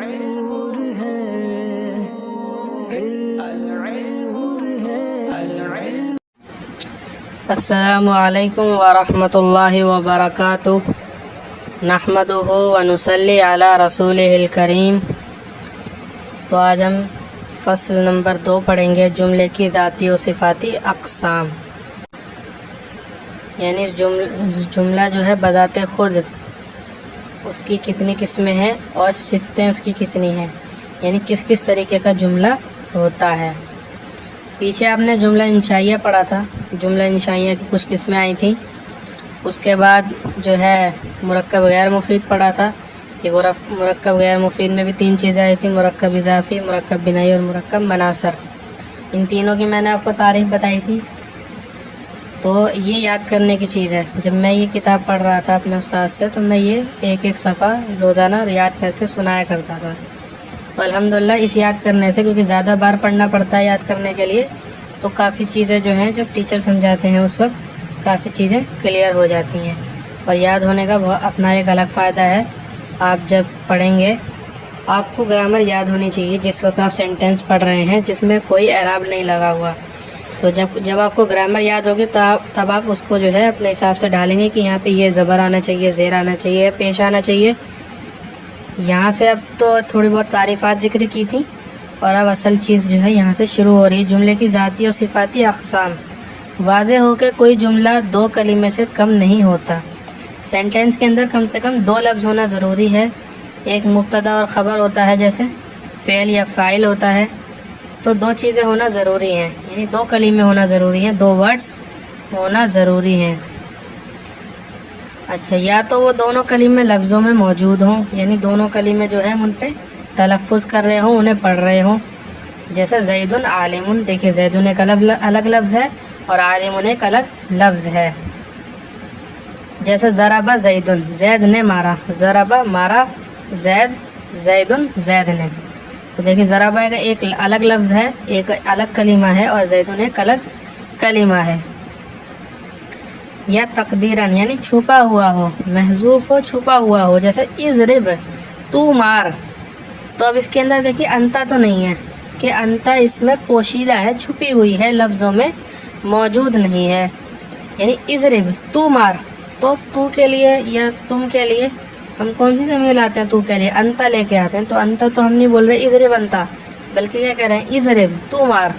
نور ہے نور ہے السلام علیکم ورحمۃ اللہ وبرکاتہ نحمدہ ونصلی علی رسولہ الکریم۔ تو آج ہم فصل نمبر 2 پڑھیں گے، جملے کی ذاتی و صفاتی اقسام، یعنی جملہ جو ہے بذات خود اس کی کتنی قسمیں ہیں اور صفتیں اس کی کتنی ہیں، یعنی کس کس طریقے کا جملہ ہوتا ہے۔ پیچھے آپ نے جملہ انشائیہ پڑھا تھا، جملہ انشائیہ کی کچھ قسمیں آئی تھیں۔ اس کے بعد جو ہے مرکب غیر مفید پڑھا تھا، کہ مرکب غیر مفید میں بھی 3 چیزیں آئی تھیں، مرکب اضافی، مرکب بنائی اور مرکب مناصرف۔ ان تینوں کی میں نے آپ کو تعریف بتائی تھی۔ تو یہ یاد کرنے کی چیز ہے، جب میں یہ کتاب پڑھ رہا تھا اپنے استاد سے تو میں یہ ایک ایک صفحہ روزانہ یاد کر کے سنایا کرتا تھا۔ تو الحمدللہ اس یاد کرنے سے، کیونکہ زیادہ بار پڑھنا پڑتا ہے یاد کرنے کے لیے، تو کافی چیزیں جو ہیں جب ٹیچر سمجھاتے ہیں اس وقت کافی چیزیں کلیئر ہو جاتی ہیں، اور یاد ہونے کا اپنا ایک الگ فائدہ ہے۔ آپ جب پڑھیں گے آپ کو گرامر یاد ہونی چاہیے جس وقت آپ سینٹینس پڑھ رہے ہیں جس میں کوئی اعراب نہیں لگا ہوا۔ تو جب آپ کو گرامر یاد ہوگی تب آپ اس کو جو ہے اپنے حساب سے ڈالیں گے کہ یہاں پہ یہ زبر آنا چاہیے، زیر آنا چاہیے، پیش آنا چاہیے۔ یہاں سے اب تو تھوڑی بہت تعریفات ذکر کی تھی، اور اب اصل چیز جو ہے یہاں سے شروع ہو رہی ہے، جملے کی ذاتی اور صفاتی اقسام۔ واضح ہو کہ کوئی جملہ 2 کلمے سے کم نہیں ہوتا۔ سینٹینس کے اندر کم سے کم 2 لفظ ہونا ضروری ہے، ایک مبتدا اور خبر ہوتا ہے، جیسے فعل یا فاعل ہوتا ہے، تو 2 چیزیں ہونا ضروری ہیں، یعنی 2 کلمے ہونا ضروری ہیں، 2 ورڈز ہونا ضروری ہیں۔ اچھا، یا تو وہ دونوں کلمے لفظوں میں موجود ہوں، یعنی دونوں کلمے جو ہیں ان پہ تلفظ کر رہے ہوں، انہیں پڑھ رہے ہوں، جیسے زید عالم۔ دیکھیں زید ایک الگ لفظ ہے اور عالم ایک الگ لفظ ہے۔ جیسے ضرب زید، زید نے مارا، ضرب مارا زید نے۔ تو دیکھیں ضرب ایک الگ لفظ ہے، ایک الگ کلمہ ہے، اور زیدن ایک الگ کلمہ ہے۔ یا تقدیرن یعنی چھپا ہوا ہو، محذوف ہو، چھپا ہوا ہو، جیسے اضرب تو مار۔ تو اب اس کے اندر دیکھیے انتا تو نہیں ہے، کہ انتا اس میں پوشیدہ ہے، چھپی ہوئی ہے، لفظوں میں موجود نہیں ہے۔ یعنی اضرب تو مار، تو کے لیے یا تم کے لیے ہم کون سی ضمیر لاتے ہیں؟ تو کے لیے انتا لے کے آتے ہیں، تو انتا تو ہم نہیں بول رہے اضرب انتا، بلکہ کیا کہہ رہے ہیں؟ اضرب تو مار۔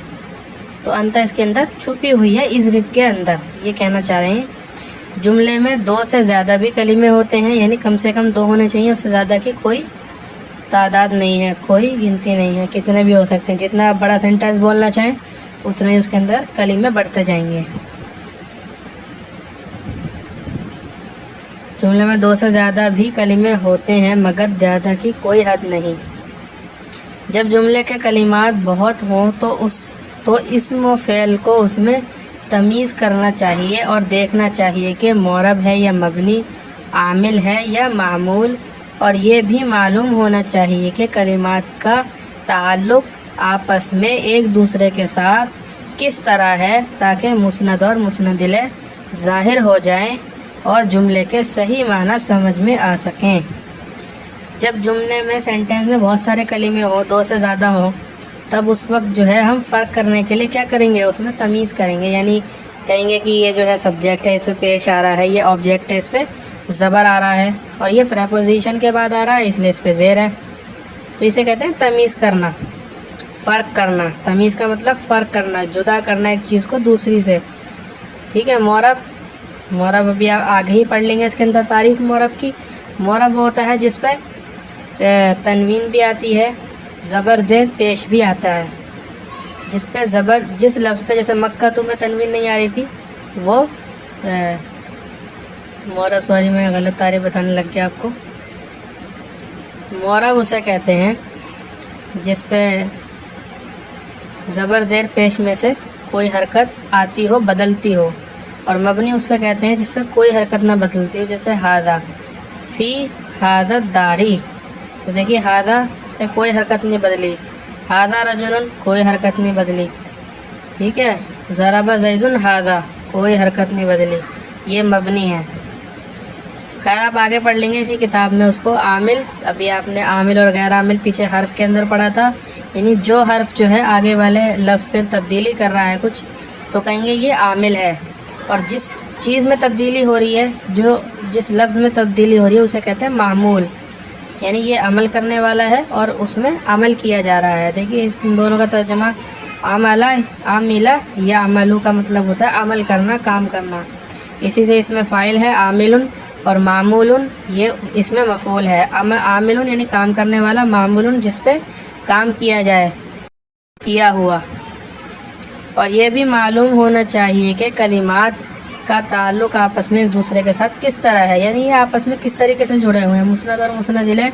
تو انتا اس کے اندر چھپی ہوئی ہے اضرب کے اندر، یہ کہنا چاہ رہے ہیں۔ جملے میں 2 سے زیادہ بھی کلمے ہوتے ہیں، یعنی کم سے کم 2 ہونے چاہیے، اس سے زیادہ کی کوئی تعداد نہیں ہے، کوئی گنتی نہیں ہے، کتنے بھی ہو سکتے ہیں۔ جتنا آپ بڑا سینٹینس بولنا چاہیں اتنا ہی اس کے اندر کلمے بڑھتے جائیں گے۔ جملے میں 2 سے زیادہ بھی کلمے ہوتے ہیں، مگر زیادہ کی کوئی حد نہیں۔ جب جملے کے کلمات بہت ہوں تو اسم و فعل کو اس میں تمیز کرنا چاہیے اور دیکھنا چاہیے کہ معرب ہے یا مبنی، عامل ہے یا معمول، اور یہ بھی معلوم ہونا چاہیے کہ کلمات کا تعلق آپس میں ایک دوسرے کے ساتھ کس طرح ہے، تاکہ مسند اور مسند الیہ ظاہر ہو جائیں اور جملے کے صحیح معنی سمجھ میں آ سکیں۔ جب جملے میں سینٹینس میں بہت سارے کلمے ہوں، 2 سے زیادہ ہوں، تب اس وقت جو ہے ہم فرق کرنے کے لیے کیا کریں گے؟ اس میں تمیز کریں گے، یعنی کہیں گے کہ یہ جو ہے سبجیکٹ ہے، اس پہ پیش آ رہا ہے، یہ آبجیکٹ ہے، اس پہ زبر آ رہا ہے، اور یہ پریپوزیشن کے بعد آ رہا ہے، اس لیے اس پہ زیر ہے۔ تو اسے کہتے ہیں تمیز کرنا، فرق کرنا۔ تمیز کا مطلب فرق کرنا، جدا کرنا ایک چیز کو دوسری سے، ٹھیک ہے۔ معرب ابھی آپ آگے ہی پڑھ لیں گے، اس کے اندر تعریف معرب کی۔ معرب وہ ہوتا ہے جس پہ تنوین بھی آتی ہے، زبر زیر پیش بھی آتا ہے، جس پہ جس لفظ پہ، جیسے مکہ تو میں تنوین نہیں آ رہی تھی، وہ معرب، سوری میں غلط تعریف بتانے لگ گیا آپ کو۔ معرب اسے کہتے ہیں جس پہ زبر زیر پیش میں سے کوئی حرکت آتی ہو، بدلتی ہو، اور مبنی اس پہ کہتے ہیں جس پہ کوئی حرکت نہ بدلتی ہو، جیسے ہاذا فی ہاذا داری۔ تو دیکھیے ہاذا پہ کوئی حرکت نہیں بدلی، ہاذا رجل کوئی حرکت نہیں بدلی، ٹھیک ہے۔ ضرب زید ہاذا کوئی حرکت نہیں بدلی، یہ مبنی ہے۔ خیر آپ آگے پڑھ لیں گے اسی کتاب میں اس کو. عامل، ابھی آپ نے عامل اور غیر عامل پیچھے حرف کے اندر پڑھا تھا، یعنی جو حرف جو ہے آگے والے لفظ پہ تبدیلی کر رہا ہے کچھ تو کہیں گے یہ عامل ہے، اور جس چیز میں تبدیلی ہو رہی ہے، جس لفظ میں تبدیلی ہو رہی ہے اسے کہتے ہیں معمول، یعنی یہ عمل کرنے والا ہے اور اس میں عمل کیا جا رہا ہے. دیکھیے اس دونوں کا ترجمہ عاملہ یا عملو کا مطلب ہوتا ہے عمل کرنا، کام کرنا. اسی سے اس میں فاعل ہے عامل، اور معمول یہ اس میں مفعول ہے. عامل یعنی کام کرنے والا، معمول جس پہ کام کیا جائے، کیا ہوا. اور یہ بھی معلوم ہونا چاہیے کہ کلمات کا تعلق آپس میں ایک دوسرے کے ساتھ کس طرح ہے، یعنی یہ آپس میں کس طریقے سے جڑے ہوئے ہیں. مسند اور مسند الیہ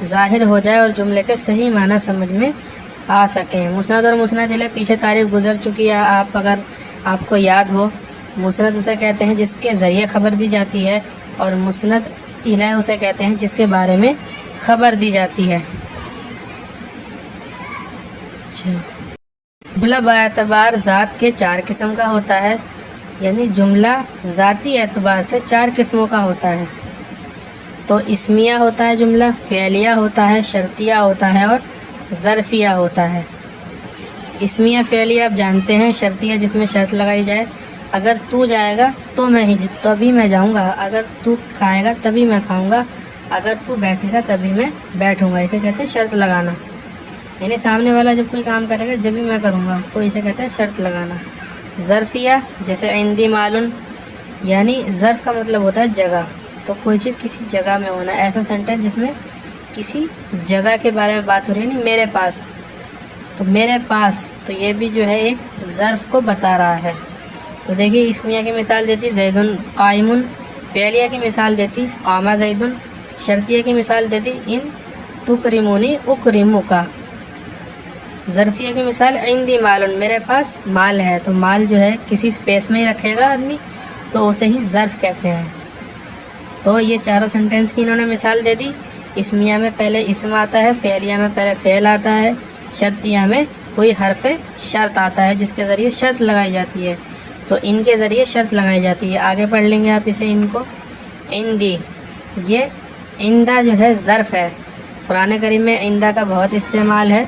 ظاہر ہو جائے اور جملے کے صحیح معنی سمجھ میں آ سکیں. مسند اور مسند الیہ پیچھے تعریف گزر چکی ہے. اگر آپ کو یاد ہو، مسند اسے کہتے ہیں جس کے ذریعے خبر دی جاتی ہے، اور مسند الیہ اسے کہتے ہیں جس کے بارے میں خبر دی جاتی ہے. جملہ باعتبار ذات کے 4 قسم کا ہوتا ہے، یعنی جملہ ذاتی اعتبار سے 4 قسموں کا ہوتا ہے. تو اسمیہ ہوتا ہے جملہ، فعلیہ ہوتا ہے، شرطیہ ہوتا ہے، اور ظرفیہ ہوتا ہے. اسمیہ فعلیہ آپ جانتے ہیں، شرطیہ جس میں شرط لگائی جائے. اگر تو جائے گا تو تبھی میں جاؤں گا، اگر تو کھائے گا تبھی میں کھاؤں گا، اگر تو بیٹھے گا تبھی میں بیٹھوں گا. اسے کہتے ہیں شرط لگانا، یعنی سامنے والا جب کوئی کام کرے گا جبھی میں کروں گا، تو اسے کہتے ہیں شرط لگانا. ظرفیہ جیسے عندی مالن، یعنی ظرف کا مطلب ہوتا ہے جگہ. تو کوئی چیز کسی جگہ میں ہونا، ایسا سینٹینس جس میں کسی جگہ کے بارے میں بات ہو رہی ہے، یعنی میرے پاس. تو میرے پاس، تو یہ بھی جو ہے ایک ظرف کو بتا رہا ہے. تو دیکھیے اسمیہ کی مثال دیتی زید قائم، فعلیہ کی مثال دیتی قام زید، شرطیہ کی مثال دیتی ان تکرمونی اکرمک. ظرفیہ کی مثال عندی مال، میرے پاس مال ہے. تو مال جو ہے کسی اسپیس میں ہی رکھے گا آدمی تو اسے ہی ظرف کہتے ہیں. تو یہ چاروں سینٹینس کی انہوں نے مثال دے دی. اسمیہ میں پہلے اسم آتا ہے، فعلیہ میں پہلے فعل آتا ہے، شرطیہ میں کوئی حرف شرط آتا ہے جس کے ذریعے شرط لگائی جاتی ہے. تو ان کے ذریعے شرط لگائی جاتی ہے. آگے پڑھ لیں گے آپ اسے. ان کو عندی، یہ عندہ جو ہے ظرف ہے. قرآن کریم میں عندہ کا بہت استعمال ہے،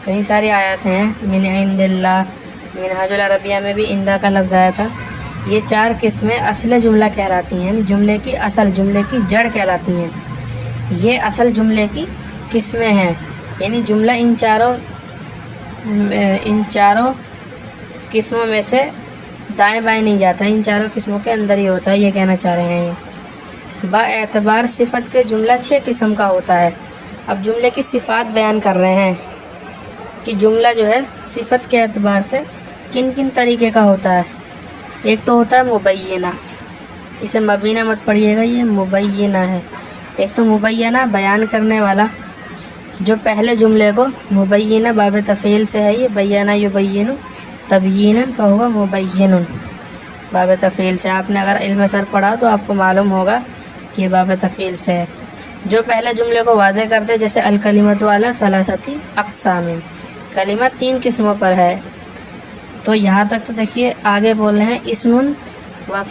کئی ساری آیات ہیں. من عند اللہ، منہاج العربیہ میں بھی عندہ کا لفظ آیا تھا. یہ 4 قسمیں اصل جملہ کہلاتی ہیں، یعنی جملے کی اصل، جملے کی جڑ کہلاتی ہیں. یہ اصل جملے کی قسمیں ہیں، یعنی جملہ ان چاروں قسموں میں سے دائیں بائیں نہیں جاتا، ان چاروں قسموں کے اندر ہی ہوتا ہے، یہ کہنا چاہ رہے ہیں. با اعتبار صفت کے جملہ 6 قسم کا ہوتا ہے. اب جملے کی صفات بیان کر رہے ہیں کہ جملہ جو ہے صفت کے اعتبار سے کن کن طریقے کا ہوتا ہے. ایک تو ہوتا ہے مبینہ، اسے مبینہ مت پڑھیے گا، یہ مبینہ ہے. ایک تو مبینہ بیان کرنے والا، جو پہلے جملے کو مبینہ باب تفعیل سے ہے، یہ بیانہ یبین تبیینا فہو مبین، باب تفعیل سے. آپ نے اگر علم سر پڑھا تو آپ کو معلوم ہوگا کہ یہ باب تفعیل سے ہے. جو پہلے جملے کو واضح کرتے، جیسے الکلمۃ علی ثلاثۃ اقسام، کلمہ 3 قسموں پر ہے. تو یہاں تک تو دیکھیے آگے بول رہے ہیں اسم و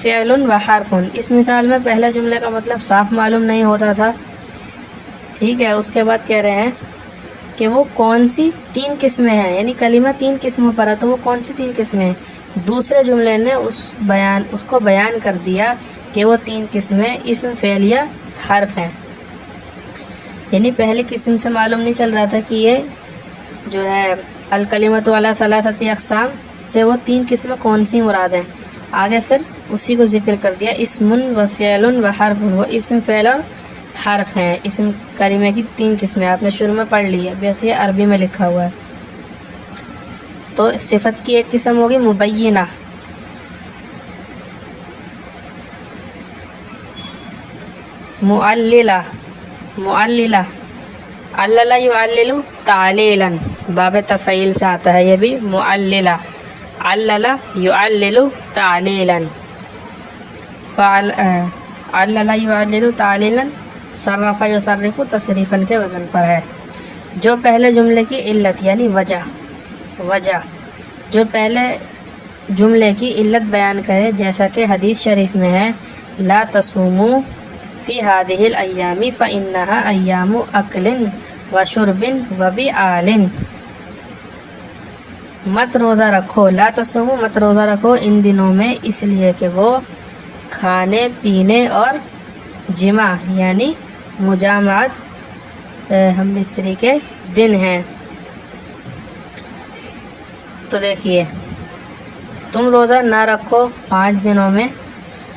فعل و حرف. اس مثال میں پہلے جملے کا مطلب صاف معلوم نہیں ہوتا تھا، ٹھیک ہے. اس کے بعد کہہ رہے ہیں کہ وہ کون سی 3 قسمیں ہیں، یعنی کلمہ 3 قسموں پر ہے، تو وہ کون سی 3 قسمیں ہیں. دوسرے جملے نے اس کو بیان کر دیا کہ وہ 3 قسمیں اسم، فعل یا حرف ہیں. یعنی پہلی قسم سے معلوم نہیں چل رہا تھا کہ یہ جو ہے الکلمۃ علی ثلاثۃ اقسام سے وہ 3 قسمیں کون سی مراد ہیں. آگے پھر اسی کو ذکر کر دیا اسم و فعل و حرف. وہ اسم، فعل اور حرف ہیں. اسم کلمے کی 3 قسمیں آپ نے شروع میں پڑھ لی ہے، ویسے یہ عربی میں لکھا ہوا ہے. تو صفت کی ایک قسم ہوگی مبینہ، معللہ، علل یعلل تعلیلا، باب تفعیل سے آتا ہے، یہ بھی معللہ، علل یعلل تعلیلا، علل یعلل تعلیلا، صرف یصرف تصریفاً کے وزن پر ہے. جو پہلے جملے کی علت یعنی وجہ، جو پہلے جملے کی علت بیان کرے، جیسا کہ حدیث شریف میں ہے لا تصوموا فی هذه الایام فانها ایام اکل و شرب و بعال، مت روزہ رکھو، لا تصوموا مت روزہ رکھو ان دنوں میں، اس لیے کہ وہ کھانے پینے اور جمع یعنی مجامعت ہم مستری کے دن ہیں۔ تو دیکھیے تم روزہ نہ رکھو 5 دنوں میں،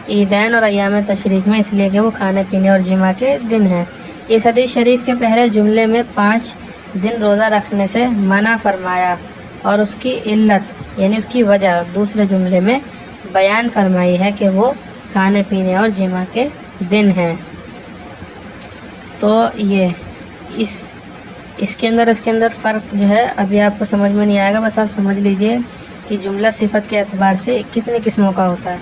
عیدین اور ایام تشریق میں، اس لیے کہ وہ کھانے پینے اور جمع کے دن ہیں۔ اس حدیث شریف کے پہلے جملے میں 5 دن روزہ رکھنے سے منع فرمایا اور اس کی علت یعنی اس کی وجہ دوسرے جملے میں بیان فرمائی ہے کہ وہ کھانے پینے اور جمع کے دن ہیں۔ تو یہ اس کے اندر فرق جو ہے ابھی آپ کو سمجھ میں نہیں آئے گا، بس آپ سمجھ لیجئے کہ جملہ صفت کے اعتبار سے کتنی قسموں کا ہوتا ہے،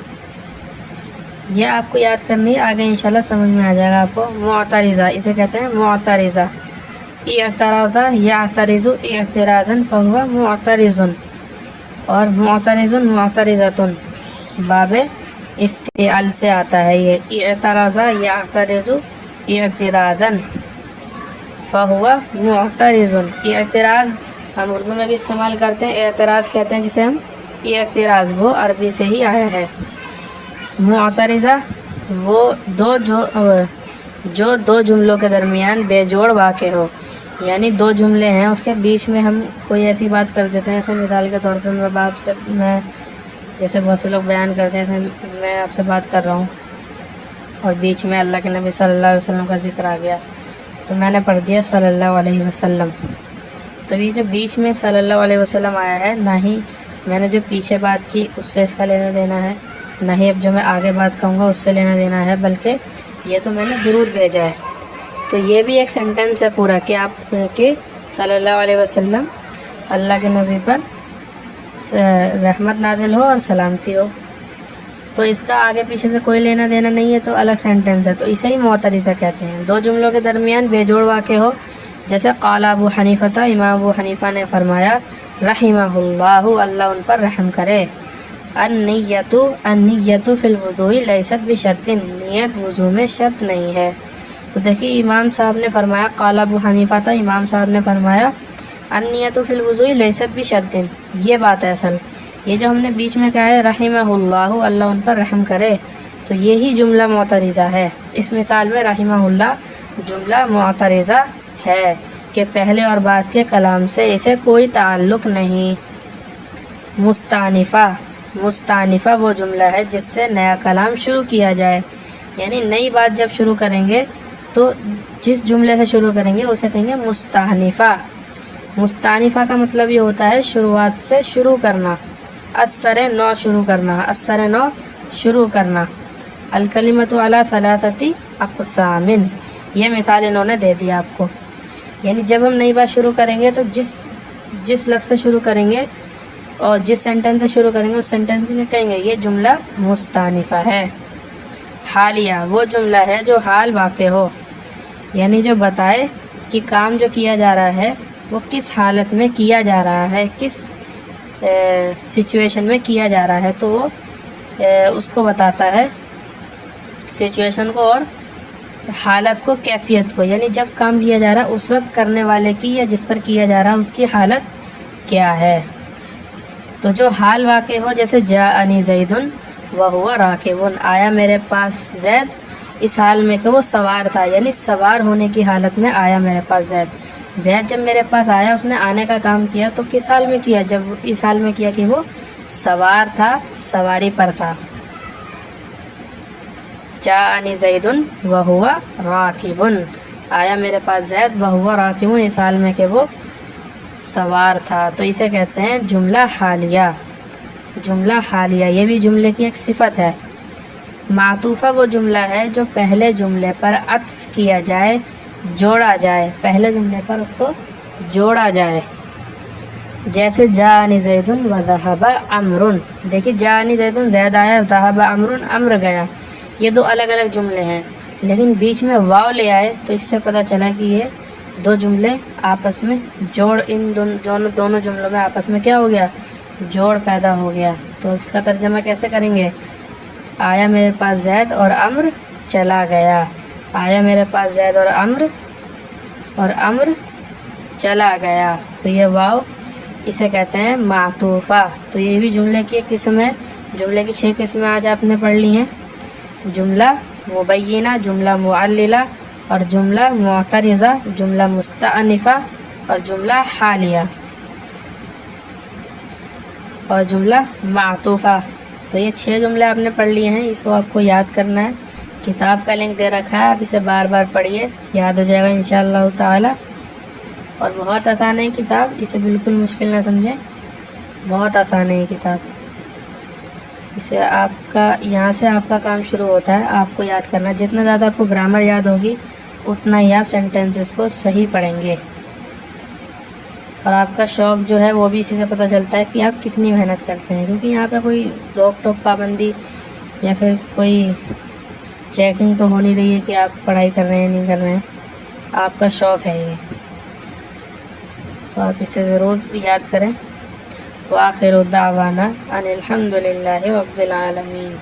یہ آپ کو یاد کرنی ہے، آگے انشاءاللہ سمجھ میں آ جائے گا آپ کو۔ معترضہ اسے کہتے ہیں معترضہ، اعتراضہ یعترض اعتراضا فہو معترض، اور معترض معترضۃ باب افتعال سے آتا ہے، یہ اعتراضہ یعترض اعتراضا فہو معترض۔ اعتراض ہم اردو میں بھی استعمال کرتے ہیں، اعتراض کہتے ہیں جسے ہم اعتراض، وہ عربی سے ہی آیا ہے۔ معترضہ وہ جو دو جملوں کے درمیان بے جوڑ واقع ہو، یعنی 2 جملے ہیں اس کے بیچ میں ہم کوئی ایسی بات کر دیتے ہیں، جیسے مثال کے طور پہ میں جیسے بہت سے لوگ بیان کرتے ہیں، جیسے میں آپ سے بات کر رہا ہوں اور بیچ میں اللہ کے نبی صلی اللہ علیہ وسلم کا ذکر آ گیا تو میں نے پڑھ دیا صلی اللہ علیہ وسلم، تو یہ جو بیچ میں صلی اللہ علیہ وسلم آیا ہے، نہ ہی میں نے جو پیچھے بات کی اس سے اس کا لینا دینا ہے، نہ ہی اب جو میں آگے بات کہوں گا اس سے لینا دینا ہے، بلکہ یہ تو میں نے درود بھیجا ہے۔ تو یہ بھی ایک سینٹنس ہے پورا کہ آپ کہ صلی اللہ علیہ وسلم اللہ کے نبی پر رحمت نازل ہو اور سلامتی ہو، تو اس کا آگے پیچھے سے کوئی لینا دینا نہیں ہے، تو الگ سینٹنس ہے، تو اسے ہی معترضہ کہتے ہیں۔ 2 جملوں کے درمیان بے جوڑ واقع ہو، جیسے قال ابو حنیفہ، امام ابو حنیفہ نے فرمایا رحمہ اللہ، اللہ ان پر رحم کرے، النیت فی الوضوء لیست بشرط، نیت وضو میں شرط نہیں ہے۔ تو دیکھیے امام صاحب نے فرمایا، قال ابو حنیفہ تھا، امام صاحب نے فرمایا النیت فی الوضوء لیست بشرط، یہ بات ہے اصل، یہ جو ہم نے بیچ میں کہا ہے رحمہ اللہ، اللہ ان پر رحم کرے، تو یہی جملہ معترضہ ہے۔ اس مثال میں رحمہ اللہ جملہ معترضہ ہے کہ پہلے اور بعد کے کلام سے اسے کوئی تعلق نہیں۔ مستانفہ وہ جملہ ہے جس سے نیا کلام شروع کیا جائے، یعنی نئی بات جب شروع کریں گے تو جس جملے سے شروع کریں گے اسے کہیں گے مستانفہ۔ مستانفہ کا مطلب یہ ہوتا ہے شروعات سے شروع کرنا، اثر نو شروع کرنا، اثر نو شروع کرنا۔ الکلمۃ علی ثلاثۃ اقسام، یہ مثال انہوں نے دے دی آپ کو، یعنی جب ہم نئی بات شروع کریں گے تو جس لفظ سے شروع کریں گے اور جس سینٹنس سے شروع کریں گے اس سینٹنس کو کہیں گے یہ جملہ مستانفہ ہے۔ حالیہ وہ جملہ ہے جو حال واقع ہو، یعنی جو بتائے کہ کام جو کیا جا رہا ہے وہ کس حالت میں کیا جا رہا ہے، کس سچویشن میں کیا جا رہا ہے، تو وہ اس کو بتاتا ہے، سچویشن کو اور حالت کو، کیفیت کو، یعنی جب کام کیا جا رہا ہے اس وقت کرنے والے کی یا جس پر کیا جا رہا ہے اس کی حالت کیا ہے۔ تو جو حال واقع ہو، جیسے جاءنی زید وہو راکب، آیا میرے پاس زید، اس حال میں کہ وہ سوار تھا، یعنی سوار ہونے کی حالت میں آیا میرے پاس زید۔ زید جب میرے پاس آیا اس نے آنے کا کام کیا تو کس حال میں کیا؟ جب اس حال میں کیا کہ وہ سوار تھا، سواری پر تھا۔ جاءنی زید وہو راکب، آیا میرے پاس زید وہو راکب، اس حال میں کہ وہ سوار تھا، تو اسے کہتے ہیں جملہ حالیہ۔ جملہ حالیہ یہ بھی جملے کی ایک صفت ہے۔ معطوفہ وہ جملہ ہے جو پہلے جملے پر عطف کیا جائے، جوڑا جائے، پہلے جملے پر اس کو جوڑا جائے، جیسے جاءنی زید وذهب عمرو، دیکھیے جاءنی زید زید آیا، ذهب عمرو عمرو گیا، یہ 2 الگ الگ جملے ہیں، لیکن بیچ میں واو لے آئے تو اس سے پتہ چلا کہ یہ 2 جملے آپس میں جوڑ، ان دونوں جملوں میں آپس میں کیا ہو گیا؟ جوڑ پیدا ہو گیا۔ تو اس کا ترجمہ کیسے کریں گے؟ آیا میرے پاس زید اور عمر چلا گیا. آیا میرے پاس زید اور عمر چلا گیا. تو یہ واو اسے کہتے ہیں معطوفہ. تو یہ بھی جملے کی ایک قسم ہے. جملے کی 6 قسمیں آج آپ نے پڑھ لی ہیں. جملہ مبینہ، جملہ معللہ، اور جملہ معترضہ، جملہ مستأنفہ، اور جملہ حالیہ، اور جملہ معطوفہ. تو یہ 6 جملے آپ نے پڑھ لیے ہیں. اس کو آپ کو یاد کرنا ہے. کتاب کا لنک دے رکھا ہے، آپ اسے بار بار پڑھیے، یاد ہو جائے گا انشاءاللہ تعالی. اور بہت آسان ہے یہ کتاب، اسے بالکل مشکل نہ سمجھیں. بہت آسان ہے یہ کتاب. اسے آپ کا یہاں سے آپ کا کام شروع ہوتا ہے. آپ کو یاد کرنا، جتنا زیادہ آپ کو گرامر یاد ہوگی اتنا ہی آپ سینٹینسز کو صحیح پڑھیں گے. اور آپ کا شوق جو ہے وہ بھی اسی سے پتہ چلتا ہے کہ آپ کتنی محنت کرتے ہیں. کیونکہ یہاں پہ کوئی روک ٹوک پابندی یا پھر کوئی چیکنگ تو ہو نہیں رہی ہے کہ آپ پڑھائی کر رہے ہیں نہیں کر رہے ہیں. آپ کا شوق ہے یہ، تو آپ اسے ضرور یاد کریں. وآخر دعوانا ان الحمد للہ رب العالمین.